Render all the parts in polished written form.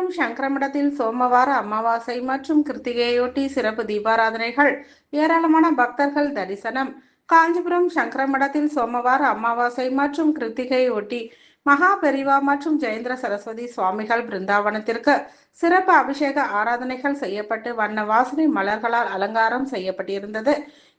காஞ்சிபுரம் சங்கரமடத்தில் சோமவார அமாவாசை மற்றும் கிருத்திகையொட்டி சிறப்பு தீபாராதனைகள். ஏராளமான பக்தர்கள் தரிசனம். காஞ்சிபுரம் சங்கரமடத்தில் சோமவார அமாவாசை மற்றும் கிருத்திகையொட்டி மகா பெரிவா மற்றும் ஜெயேந்திர சரஸ்வதி சுவாமிகள் பிருந்தாவனத்திற்கு சிறப்பு அபிஷேக ஆராதனைகள் செய்யப்பட்டு வண்ண வாசனை மலர்களால் அலங்காரம் செய்யப்பட்டிருந்தது.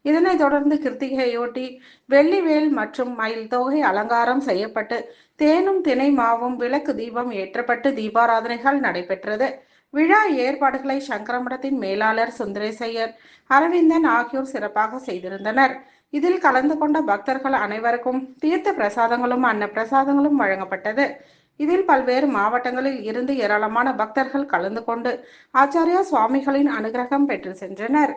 இதனைத் தொடர்ந்து கிருத்திகையொட்டி வெள்ளிவேல் மற்றும் மயில் தொகை அலங்காரம் செய்யப்பட்டு தேனும் தினை மாவும் விளக்கு தீபம் ஏற்றப்பட்டு தீபாராதனைகள் நடைபெற்றது. விழா ஏற்பாடுகளை சங்கரமடத்தின் மேலாளர் சுந்தரேசையர், அரவிந்தன் ஆகியோர் சிறப்பாக செய்திருந்தனர். இதில் கலந்து கொண்ட பக்தர்கள் அனைவருக்கும் தீர்த்த பிரசாதங்களும் அன்ன பிரசாதங்களும் வழங்கப்பட்டது. இதில் பல்வேறு மாவட்டங்களில் இருந்து ஏராளமான பக்தர்கள் கலந்து கொண்டு ஆச்சாரியா சுவாமிகளின் அனுகிரகம் பெற்று சென்றனர்.